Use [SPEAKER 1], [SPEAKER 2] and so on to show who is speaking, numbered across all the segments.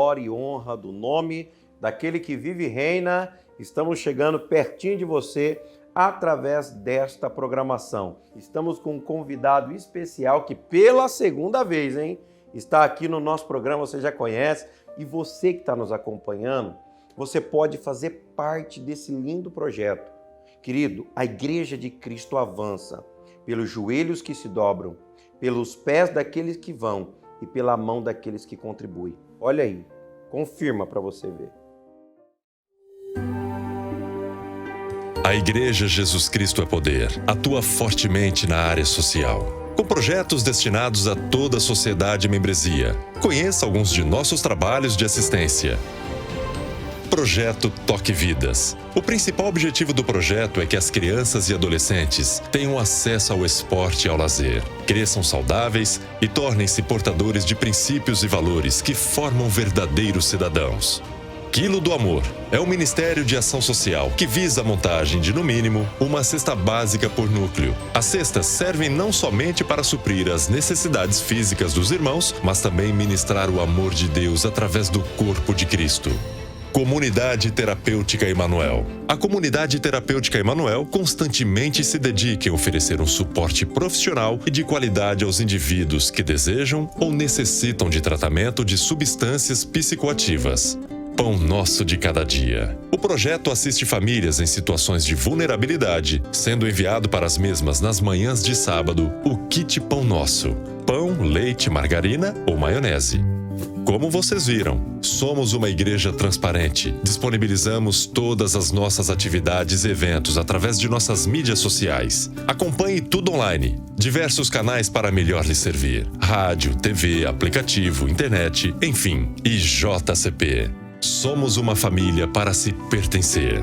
[SPEAKER 1] glória e honra do nome daquele que vive e reina. Estamos chegando pertinho de você através desta programação. Estamos com um convidado especial que pela segunda vez, está aqui no nosso programa, você já conhece. E você que está nos acompanhando, você pode fazer parte desse lindo projeto. Querido, a Igreja de Cristo avança pelos joelhos que se dobram, pelos pés daqueles que vão e pela mão daqueles que contribuem. Olha aí, confirma para você ver.
[SPEAKER 2] A Igreja Jesus Cristo é Poder atua fortemente na área social, com projetos destinados a toda a sociedade e membresia. Conheça alguns de nossos trabalhos de assistência. Projeto Toque Vidas. O principal objetivo do projeto é que as crianças e adolescentes tenham acesso ao esporte e ao lazer, cresçam saudáveis e tornem-se portadores de princípios e valores que formam verdadeiros cidadãos. Quilo do Amor é um ministério de ação social que visa a montagem de, no mínimo, uma cesta básica por núcleo. As cestas servem não somente para suprir as necessidades físicas dos irmãos, mas também ministrar o amor de Deus através do corpo de Cristo. Comunidade Terapêutica Emanuel. A Comunidade Terapêutica Emanuel constantemente se dedica em oferecer um suporte profissional e de qualidade aos indivíduos que desejam ou necessitam de tratamento de substâncias psicoativas. Pão Nosso de Cada Dia. O projeto assiste famílias em situações de vulnerabilidade, sendo enviado para as mesmas nas manhãs de sábado o kit Pão Nosso. Pão, leite, margarina ou maionese. Como vocês viram, somos uma igreja transparente. Disponibilizamos todas as nossas atividades e eventos através de nossas mídias sociais. Acompanhe tudo online. Diversos canais para melhor lhe servir. Rádio, TV, aplicativo, internet, enfim. E JCP. Somos uma família para se pertencer.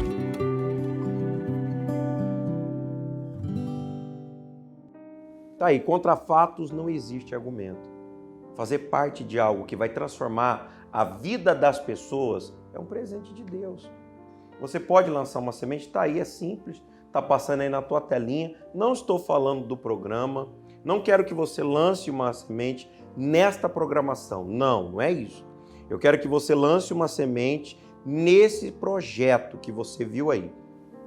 [SPEAKER 1] Tá aí, contra fatos não existe argumento. Fazer parte de algo que vai transformar a vida das pessoas é um presente de Deus. Você pode lançar uma semente, tá aí, é simples, tá passando aí na tua telinha. Não estou falando do programa, não quero que você lance uma semente nesta programação. Não é isso. Eu quero que você lance uma semente nesse projeto que você viu aí.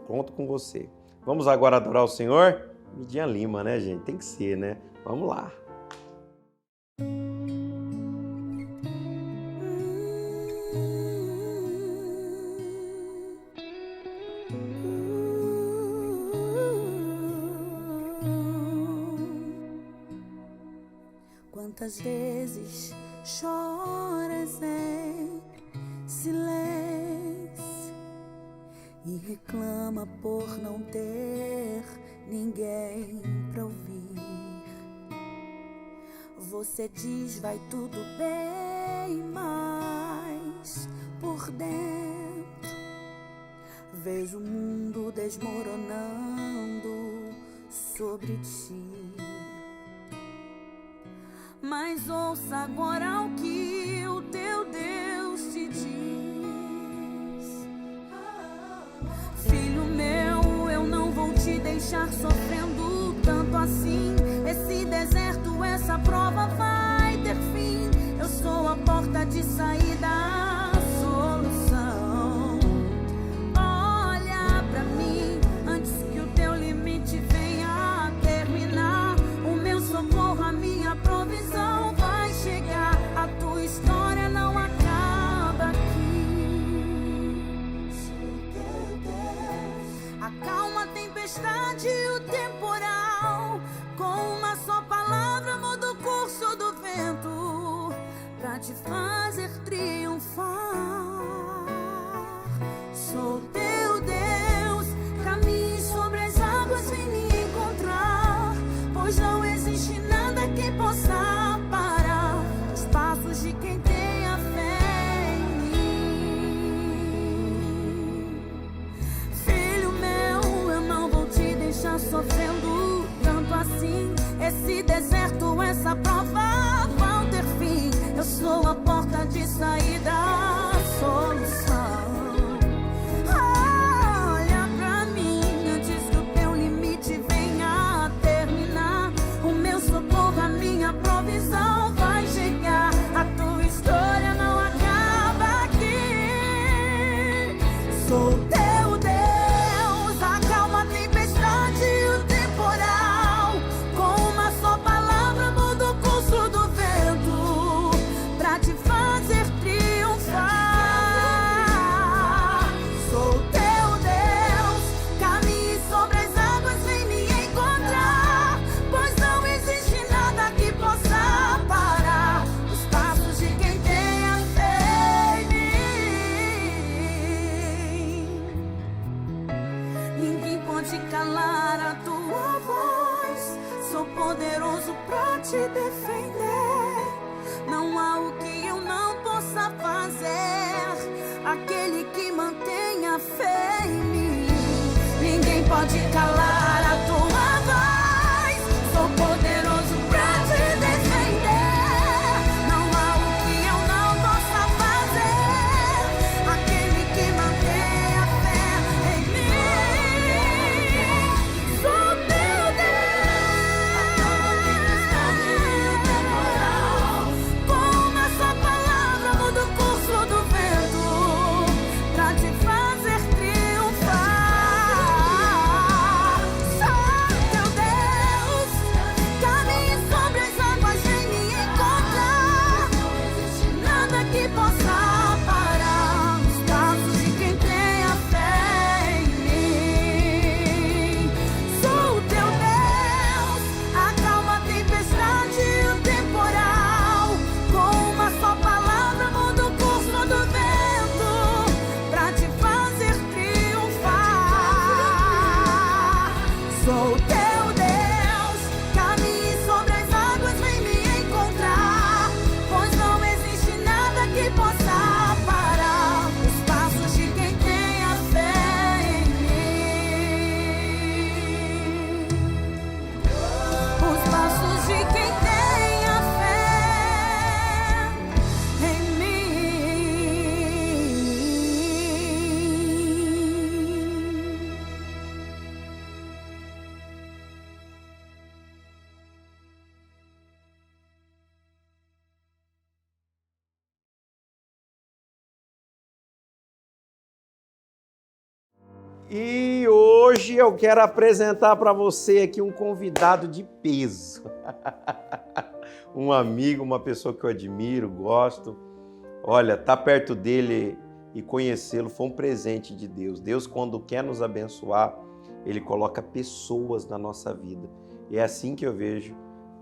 [SPEAKER 1] Conto com você. Vamos agora adorar o Senhor? Midinha Lima, né, gente? Tem que ser, né? Vamos lá.
[SPEAKER 3] Quantas vezes choras em silêncio e reclama por não ter ninguém pra ouvir. Você diz vai tudo bem, mas por dentro vês o mundo desmoronando sobre ti. Mas ouça agora o que o teu Deus te diz. Filho meu, eu não vou te deixar sofrendo tanto assim. Esse deserto, essa prova vai ter fim. Eu sou a porta de saída, a solução. Olha pra mim, antes que o teu limite venha a terminar. O meu socorro, a minha provisão vai chegar. A tua história não acaba aqui. Acalma a tempestade e o temporal. Com uma só palavra muda o curso do vento, pra te fazer triunfar. Sou teu Deus, acalma a tempestade e o temporal. Com uma só palavra muda o curso do vento, pra te fazer triunfar. Sou teu Deus, caminhe sobre as águas, vem me encontrar, pois não existe nada que possa parar os passos de quem tem a fé em mim. Ninguém pode calar a tua voz, sou poderoso pra te defender. Não há o que eu não possa fazer, aquele que mantém a fé em mim. Ninguém pode calar a tua voz, sou poderoso pra te defender. Não há o que eu não possa fazer, aquele que mantém a fé em mim. Sou teu Deus, com uma só palavra muda o curso do vento, pra te fazer triunfar. Sou teu Deus, caminhe sobre as águas, vem me encontrar. Não existe nada que possa parar os passos de quem tem a fé em mim. Sou teu Deus, acalma a tempestade e o temporal. Com uma só palavra muda o curso do vento, pra te fazer triunfar. Sou teu Deus, caminhe sobre as águas, vem me encontrar, pois não existe nada que possa parar os passos de quem tem a fé em mim. Os passos de quem tem a fé em mim.
[SPEAKER 1] E hoje eu quero apresentar para você aqui um convidado de peso. Um amigo, uma pessoa que eu admiro, gosto. Olha, estar perto dele e conhecê-lo foi um presente de Deus. Deus, quando quer nos abençoar, Ele coloca pessoas na nossa vida. E é assim que eu vejo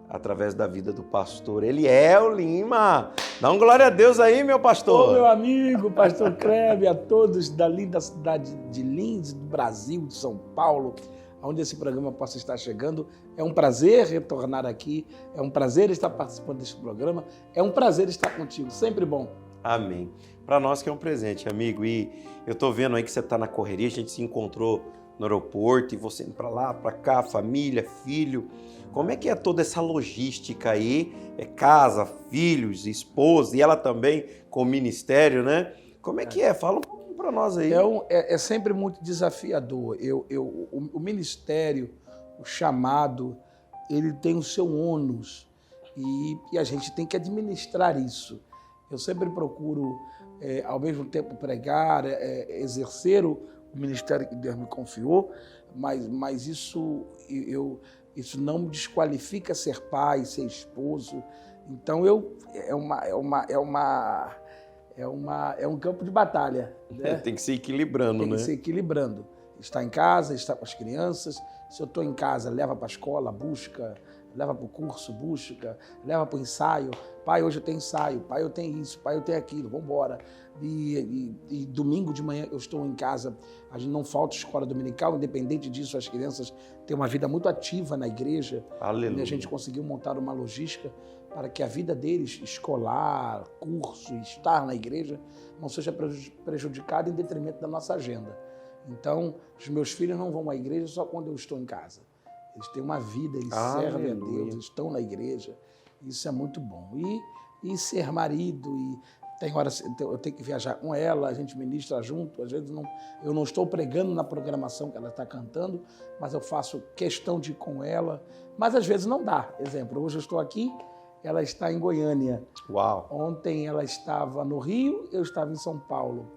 [SPEAKER 1] através da vida do pastor Eliel Lima. Dá um glória a Deus aí, meu pastor.
[SPEAKER 4] Ô, meu amigo, pastor Kleber, a todos da linda cidade de Lins, do Brasil, de São Paulo, onde esse programa possa estar chegando. É um prazer retornar aqui, é um prazer estar participando desse programa, é um prazer estar contigo, sempre bom.
[SPEAKER 1] Amém. Para nós que é um presente, amigo. E eu tô vendo aí que você tá na correria, a gente se encontrou no aeroporto e você indo para lá, para cá, família, filho. Como é que é toda essa logística aí? É casa, filhos, esposa e ela também com o ministério, né? Como é que é? Fala um pouquinho para nós aí.
[SPEAKER 4] É sempre muito desafiador. O ministério, o chamado, ele tem o seu ônus e a gente tem que administrar isso. Eu sempre procuro, ao mesmo tempo, pregar, exercer o ministério que Deus me confiou, mas isso não me desqualifica ser pai, ser esposo. Então é um campo de batalha. Né?
[SPEAKER 1] Tem que ser equilibrando,
[SPEAKER 4] Tem
[SPEAKER 1] né?
[SPEAKER 4] que ser equilibrando. Estar em casa, estar com as crianças. Se eu estou em casa, leva para a escola, busca. Leva para o curso, busca. Leva para o ensaio. Pai, hoje eu tenho ensaio. Pai, eu tenho isso. Pai, eu tenho aquilo. Vamos embora. E domingo de manhã eu estou em casa. A gente não falta escola dominical. Independente disso, as crianças têm uma vida muito ativa na igreja.
[SPEAKER 1] Aleluia.
[SPEAKER 4] E a gente conseguiu montar uma logística para que a vida deles, escolar, curso, estar na igreja, não seja prejudicada em detrimento da nossa agenda. Então, os meus filhos não vão à igreja só quando eu estou em casa. Eles têm uma vida, eles servem a Deus, eles estão na igreja. Isso é muito bom. E ser marido, e tem horas eu tenho que viajar com ela, a gente ministra junto. Às vezes eu não estou pregando na programação que ela está cantando, mas eu faço questão de ir com ela. Mas às vezes não dá. Exemplo, hoje eu estou aqui, ela está em Goiânia.
[SPEAKER 1] Uau!
[SPEAKER 4] Ontem ela estava no Rio, eu estava em São Paulo.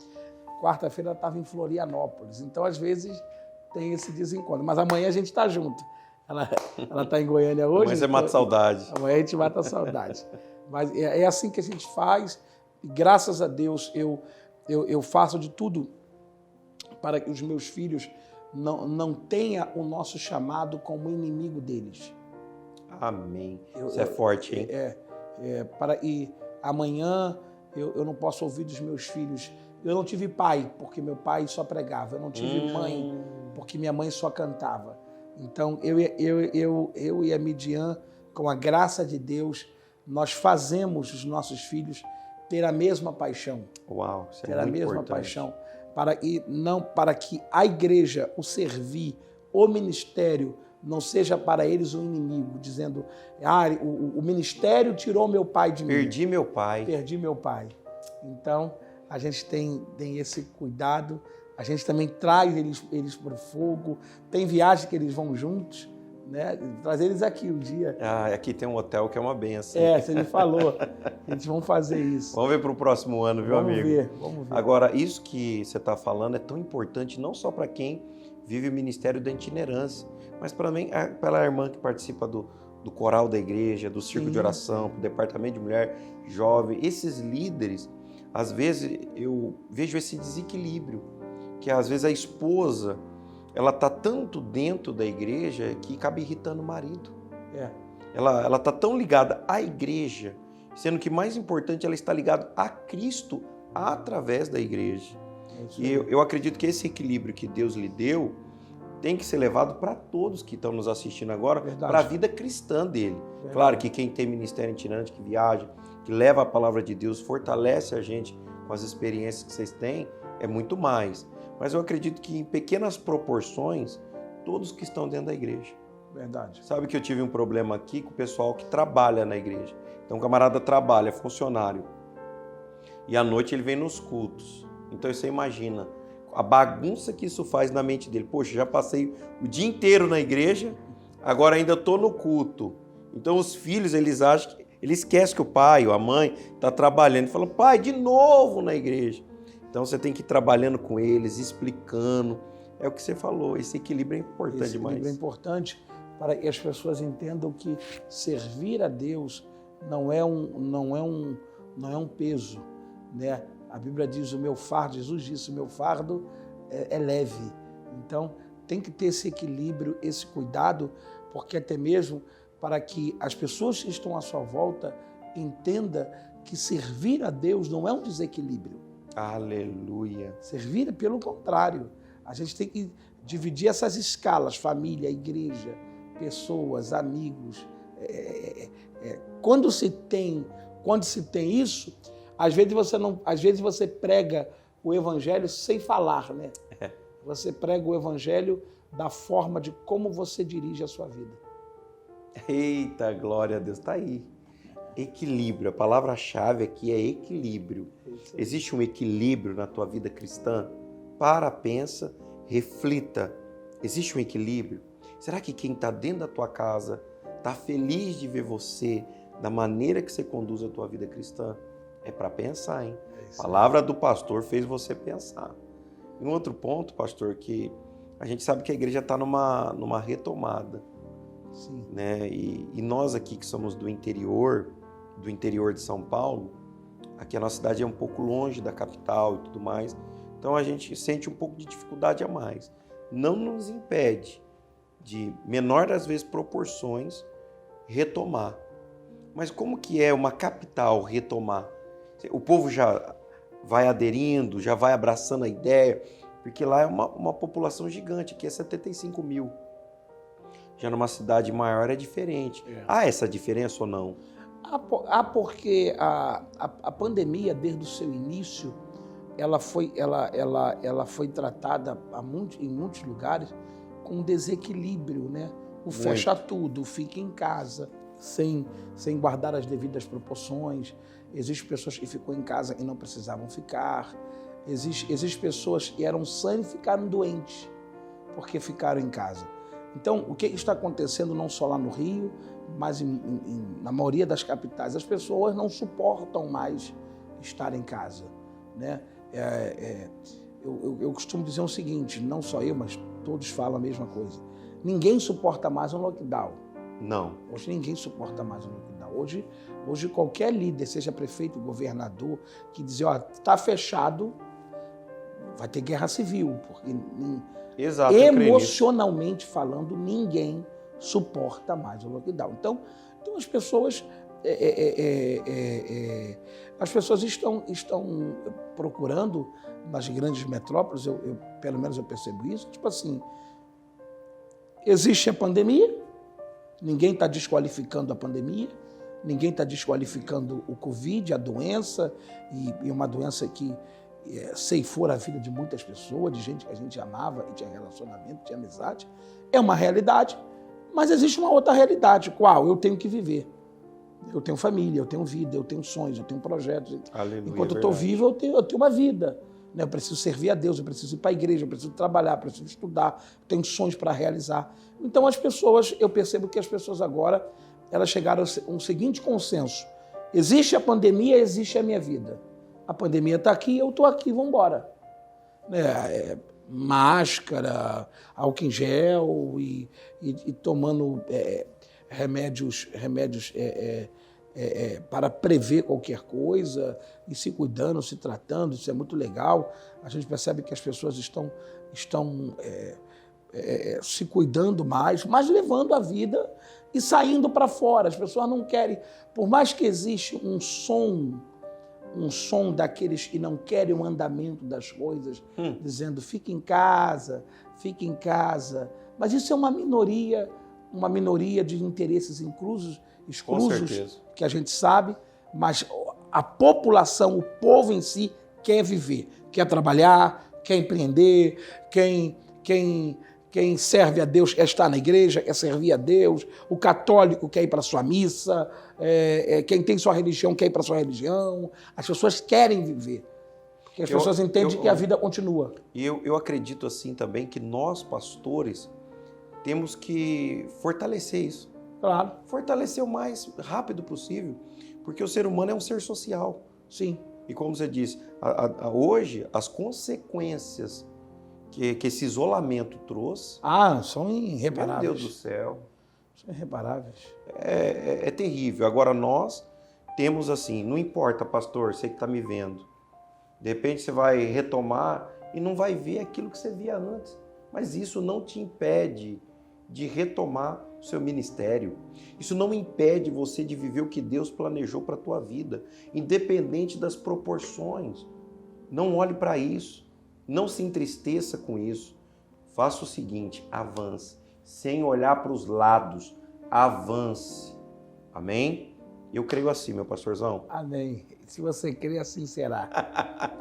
[SPEAKER 4] quarta-feira ela estava em Florianópolis. Então, às vezes, tem esse desencontro. Mas amanhã a gente está junto. Ela está em Goiânia hoje.
[SPEAKER 1] Amanhã você mata saudade.
[SPEAKER 4] Amanhã a gente mata a saudade. Mas é assim que a gente faz. E graças a Deus, eu faço de tudo para que os meus filhos não tenham o nosso chamado como inimigo deles.
[SPEAKER 1] Amém. Isso é forte, hein?
[SPEAKER 4] E amanhã eu não posso ouvir dos meus filhos. Eu não tive pai, porque meu pai só pregava. Eu não tive mãe, porque minha mãe só cantava. Então, eu e a Midian, com a graça de Deus, nós fazemos os nossos filhos ter a mesma paixão.
[SPEAKER 1] Uau, isso é
[SPEAKER 4] ter a
[SPEAKER 1] muito
[SPEAKER 4] mesma
[SPEAKER 1] importante.
[SPEAKER 4] paixão. Para que a igreja, o servir, o ministério, não seja para eles um inimigo, dizendo, o ministério tirou meu pai de mim.
[SPEAKER 1] Perdi meu pai.
[SPEAKER 4] Perdi meu pai. Então, a gente tem esse cuidado, a gente também traz eles para o fogo, tem viagem que eles vão juntos, né? Trazer eles aqui um dia.
[SPEAKER 1] Aqui tem um hotel que é uma benção.
[SPEAKER 4] Você me falou, a gente vai fazer isso.
[SPEAKER 1] Vamos ver para o próximo ano, viu, amigo?
[SPEAKER 4] Vamos ver.
[SPEAKER 1] Agora, isso que você está falando é tão importante, não só para quem vive o ministério da itinerância, mas também pela irmã que participa do coral da igreja, do círculo de oração, do departamento de mulher jovem. Esses líderes, às vezes, eu vejo esse desequilíbrio, que às vezes a esposa, ela está tanto dentro da igreja que acaba irritando o marido. Ela está tão ligada à igreja, sendo que mais importante, ela está ligada a Cristo através da igreja. E eu acredito que esse equilíbrio que Deus lhe deu tem que ser levado para todos que estão nos assistindo agora, para a vida cristã dele. Verdade. Claro que quem tem ministério itinerante, que viaja, que leva a palavra de Deus, fortalece a gente com as experiências que vocês têm, é muito mais. Mas eu acredito que em pequenas proporções, todos que estão dentro da igreja.
[SPEAKER 4] Verdade.
[SPEAKER 1] Sabe que eu tive um problema aqui com o pessoal que trabalha na igreja. Então o camarada trabalha, é funcionário. E à noite ele vem nos cultos. Então você imagina a bagunça que isso faz na mente dele. Poxa, já passei o dia inteiro na igreja, agora ainda estou no culto. Então os filhos, eles acham que... Eles esquecem que o pai ou a mãe está trabalhando e falam, pai, de novo na igreja. Então você tem que ir trabalhando com eles, explicando. É o que você falou, esse equilíbrio é importante demais. Esse equilíbrio
[SPEAKER 4] é importante para que as pessoas entendam que servir a Deus não é um peso, né? A Bíblia diz, o meu fardo, Jesus disse, o meu fardo é leve. Então tem que ter esse equilíbrio, esse cuidado, porque até mesmo para que as pessoas que estão à sua volta entendam que servir a Deus não é um desequilíbrio.
[SPEAKER 1] Aleluia.
[SPEAKER 4] Servir, pelo contrário. A gente tem que dividir essas escalas, família, igreja, pessoas, amigos. Quando se tem isso, às vezes você prega o evangelho sem falar, né? Você prega o evangelho da forma de como você dirige a sua vida.
[SPEAKER 1] Eita, glória a Deus, tá aí. Equilíbrio, a palavra-chave aqui é equilíbrio. Existe um equilíbrio na tua vida cristã? Para, pensa, reflita. Existe um equilíbrio? Será que quem está dentro da tua casa está feliz de ver você da maneira que você conduz a tua vida cristã? É para pensar, hein? A palavra do pastor fez você pensar. E um outro ponto, pastor, que a gente sabe que a igreja está numa retomada.
[SPEAKER 4] Sim.
[SPEAKER 1] Né? E nós aqui que somos do interior de São Paulo, aqui a nossa cidade é um pouco longe da capital e tudo mais, então a gente sente um pouco de dificuldade a mais. Não nos impede de, menor das vezes proporções, retomar. Mas como que é uma capital retomar? O povo já vai aderindo, já vai abraçando a ideia, porque lá é uma população gigante, aqui é 75 mil. Já numa cidade maior é diferente. Há essa diferença ou não?
[SPEAKER 4] Porque a pandemia, desde o seu início, ela foi tratada em muitos lugares com desequilíbrio, né? O fecha tudo, fica em casa, sem guardar as devidas proporções. Existem pessoas que ficam em casa e não precisavam ficar. Existem pessoas que eram sãs e ficaram doentes porque ficaram em casa. Então, o que está acontecendo não só lá no Rio, mas na maioria das capitais? As pessoas não suportam mais estar em casa, né? eu costumo dizer o seguinte, não só eu, mas todos falam a mesma coisa. Ninguém suporta mais um lockdown.
[SPEAKER 1] Não.
[SPEAKER 4] Hoje ninguém suporta mais um lockdown. Hoje qualquer líder, seja prefeito, governador, que dizer, ó, tá fechado, vai ter guerra civil, porque
[SPEAKER 1] Exato,
[SPEAKER 4] emocionalmente falando, ninguém suporta mais o lockdown. Então as pessoas estão procurando nas grandes metrópoles, pelo menos eu percebo isso, tipo assim, existe a pandemia, ninguém está desqualificando a pandemia, ninguém está desqualificando o Covid, a doença, e uma doença que ceifou a vida de muitas pessoas, de gente que a gente amava e tinha relacionamento, tinha amizade. É uma realidade, mas existe uma outra realidade, qual eu tenho que viver. Eu tenho família, eu tenho vida, eu tenho sonhos, eu tenho projetos.
[SPEAKER 1] Aleluia,
[SPEAKER 4] enquanto eu estou vivo, eu tenho uma vida. Né? Eu preciso servir a Deus, eu preciso ir para a igreja, eu preciso trabalhar, eu preciso estudar, eu tenho sonhos para realizar. Então as pessoas, eu percebo que as pessoas agora, elas chegaram a um seguinte consenso. Existe a pandemia, existe a minha vida. A pandemia está aqui, eu estou aqui, vamos embora. Máscara, álcool em gel e tomando remédios para prever qualquer coisa e se cuidando, se tratando, isso é muito legal. A gente percebe que as pessoas estão se cuidando mais, mas levando a vida e saindo para fora. As pessoas não querem, por mais que exista um som daqueles que não querem o andamento das coisas, dizendo fique em casa, mas isso é uma minoria de interesses exclusos, que a gente sabe, mas a população, o povo em si quer viver, quer trabalhar, quer empreender, quem serve a Deus quer estar na igreja, quer servir a Deus, o católico quer ir para a sua missa, quem tem sua religião quer ir para a sua religião. As pessoas querem viver, porque as pessoas entendem que a vida continua.
[SPEAKER 1] E eu acredito assim também que nós, pastores, temos que fortalecer isso.
[SPEAKER 4] Claro.
[SPEAKER 1] Fortalecer o mais rápido possível, porque o ser humano é um ser social.
[SPEAKER 4] Sim.
[SPEAKER 1] E como você disse, hoje as consequências que esse isolamento trouxe...
[SPEAKER 4] são irreparáveis.
[SPEAKER 1] Meu Deus do céu.
[SPEAKER 4] São irreparáveis.
[SPEAKER 1] É terrível. Agora nós temos assim, não importa, pastor, você que está me vendo, de repente você vai retomar e não vai ver aquilo que você via antes. Mas isso não te impede de retomar o seu ministério. Isso não impede você de viver o que Deus planejou para a tua vida, independente das proporções. Não olhe para isso. Não se entristeça com isso. Faça o seguinte, avance. Sem olhar para os lados, avance. Amém? Eu creio assim, meu pastorzão.
[SPEAKER 4] Amém. Se você crê, assim será.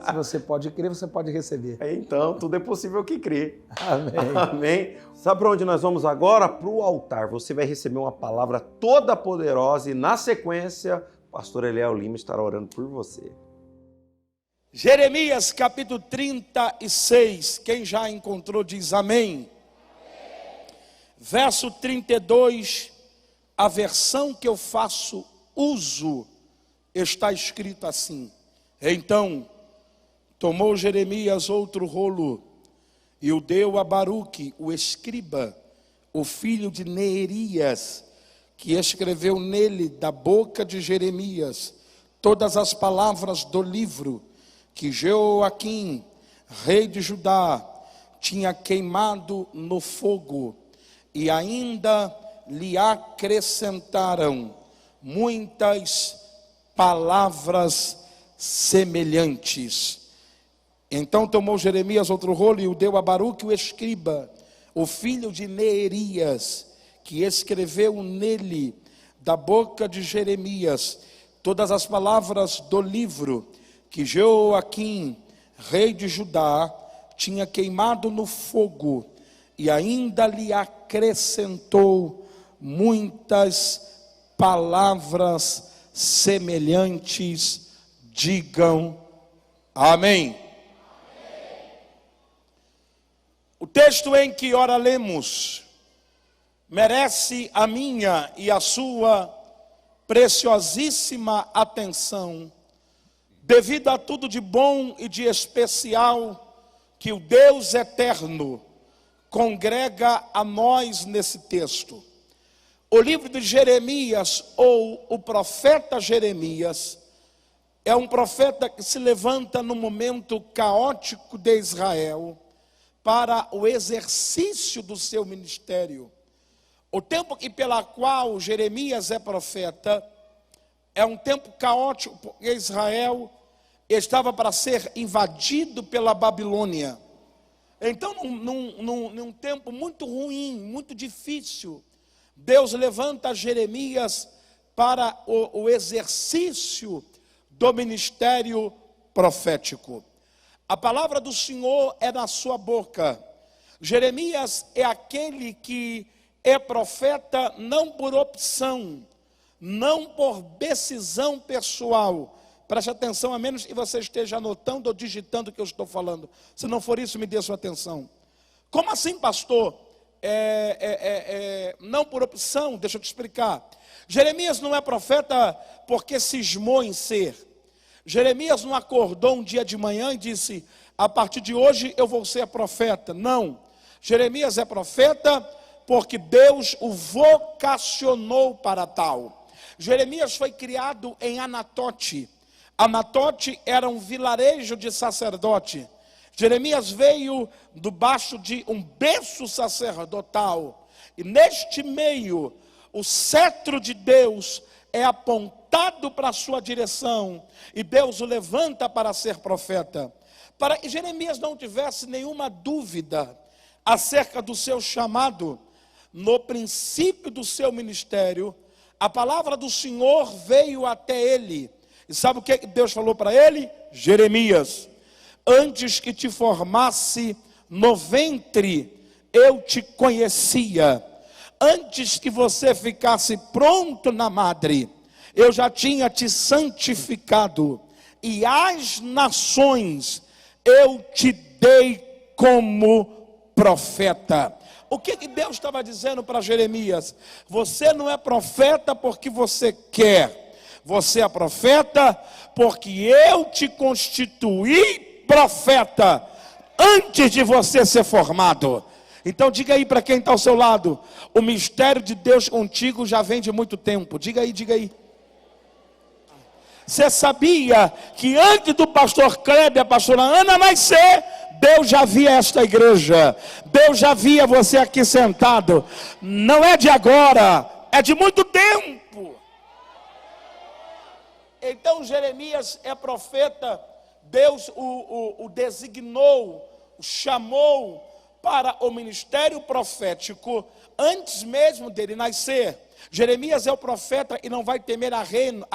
[SPEAKER 4] Se você pode crer, você pode receber.
[SPEAKER 1] Então, tudo é possível que crê.
[SPEAKER 4] Amém.
[SPEAKER 1] Amém. Sabe para onde nós vamos agora? Para o altar. Você vai receber uma palavra toda poderosa e, na sequência, o pastor Eliel Lima estará orando por você.
[SPEAKER 4] Jeremias capítulo 36, quem já encontrou diz amém. Verso 32, a versão que eu faço uso, está escrito assim: então tomou Jeremias outro rolo e o deu a Baruque, o escriba, o filho de Neerias, que escreveu nele da boca de Jeremias todas as palavras do livro que Jeoaquim, rei de Judá, tinha queimado no fogo, e ainda lhe acrescentaram muitas palavras semelhantes. Então tomou Jeremias outro rolo e o deu a Baruque, o escriba, o filho de Neerias, que escreveu nele da boca de Jeremias todas as palavras do livro que Jeoaquim, rei de Judá, tinha queimado no fogo, e ainda lhe acrescentou muitas palavras semelhantes. Digam amém. O texto em que ora lemos merece a minha e a sua preciosíssima atenção, devido a tudo de bom e de especial que o Deus eterno congrega a nós nesse texto. O livro de Jeremias, ou o profeta Jeremias, é um profeta que se levanta no momento caótico de Israel para o exercício do seu ministério. O tempo pela qual Jeremias é profeta é um tempo caótico, porque Israel estava para ser invadido pela Babilônia. Então, num tempo muito ruim, muito difícil, Deus levanta Jeremias para o exercício do ministério profético. A palavra do Senhor é na sua boca. Jeremias é aquele que é profeta não por opção, não por decisão pessoal. Preste atenção, a menos que você esteja anotando ou digitando o que eu estou falando. Se não for isso, me dê sua atenção. Como assim, pastor? Não por opção, deixa eu te explicar. Jeremias não é profeta porque cismou em ser. Jeremias não acordou um dia de manhã e disse: a partir de hoje eu vou ser profeta. Não. Jeremias é profeta porque Deus o vocacionou para tal. Jeremias foi criado em Anatote. Anatote era um vilarejo de sacerdote. Jeremias veio debaixo de um berço sacerdotal. E neste meio, o cetro de Deus é apontado para a sua direção. E Deus o levanta para ser profeta. Para que Jeremias não tivesse nenhuma dúvida acerca do seu chamado, no princípio do seu ministério, a palavra do Senhor veio até ele. E sabe o que Deus falou para ele? Jeremias, antes que te formasse no ventre, eu te conhecia. Antes que você ficasse pronto na madre, eu já tinha te santificado. E as nações eu te dei como profeta. O que Deus estava dizendo para Jeremias? Você não é profeta porque você quer. Você é profeta porque eu te constituí profeta antes de você ser formado. Então diga aí para quem está ao seu lado: o mistério de Deus contigo já vem de muito tempo. Diga aí, diga aí. Você sabia que antes do pastor Kleber e a pastora Ana nascer, Deus já via esta igreja, Deus já via você aqui sentado. Não é de agora, é de muito tempo. Então Jeremias é profeta. Deus o designou, o chamou para o ministério profético antes mesmo dele nascer. Jeremias é o profeta e não vai temer a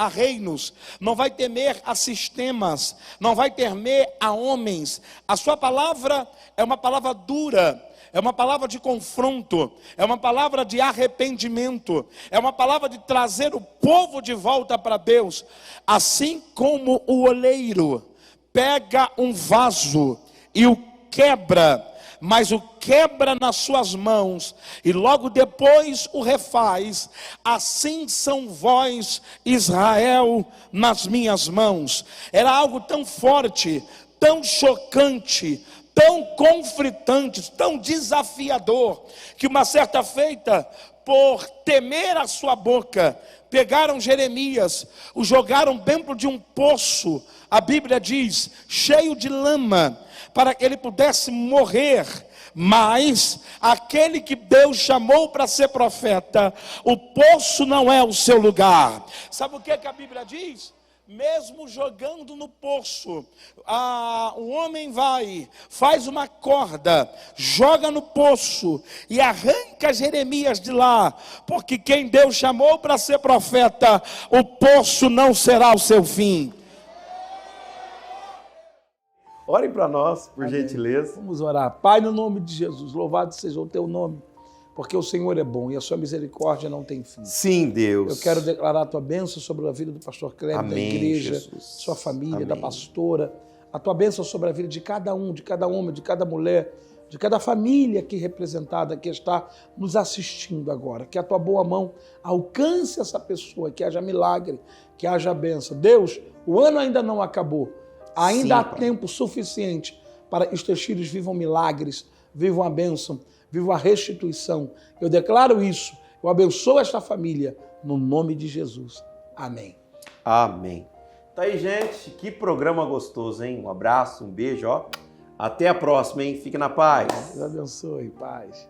[SPEAKER 4] reinos, não vai temer a sistemas, não vai temer a homens. A sua palavra é uma palavra dura, é uma palavra de confronto, é uma palavra de arrependimento, é uma palavra de trazer o povo de volta para Deus. Assim como o oleiro pega um vaso e o quebra, mas o quebra nas suas mãos e logo depois o refaz, assim são vós, Israel, nas minhas mãos. Era algo tão forte, tão chocante, tão conflitante, tão desafiador, que uma certa feita, por temer a sua boca, pegaram Jeremias, o jogaram dentro de um poço, a Bíblia diz, cheio de lama, para que ele pudesse morrer. Mas aquele que Deus chamou para ser profeta, o poço não é o seu lugar. Sabe o que a Bíblia diz? Mesmo jogando no poço, o homem vai, faz uma corda, joga no poço e arranca Jeremias de lá, porque quem Deus chamou para ser profeta, o poço não será o seu fim.
[SPEAKER 1] Orem para nós, por
[SPEAKER 4] Amém.
[SPEAKER 1] gentileza.
[SPEAKER 4] Vamos orar. Pai, no nome de Jesus, louvado seja o teu nome, porque o Senhor é bom e a sua misericórdia não tem fim.
[SPEAKER 1] Sim, Deus.
[SPEAKER 4] Eu quero declarar a tua bênção sobre a vida do pastor Kleber,
[SPEAKER 1] Amém,
[SPEAKER 4] da igreja,
[SPEAKER 1] Jesus.
[SPEAKER 4] sua família,
[SPEAKER 1] Amém.
[SPEAKER 4] da pastora. A tua bênção sobre a vida de cada um, de cada homem, de cada mulher, de cada família aqui representada, que está nos assistindo agora. Que a tua boa mão alcance essa pessoa, que haja milagre, que haja bênção. Deus, o ano ainda não acabou. Ainda
[SPEAKER 1] Sim,
[SPEAKER 4] há
[SPEAKER 1] Pai.
[SPEAKER 4] tempo suficiente para que os teus filhos vivam milagres, vivam a bênção, vivam a restituição. Eu declaro isso, eu abençoo esta família, no nome de Jesus. Amém.
[SPEAKER 1] Amém. Tá aí, gente, que programa gostoso, hein? Um abraço, um beijo, ó. Até a próxima, hein? Fique na paz.
[SPEAKER 4] Deus abençoe, paz.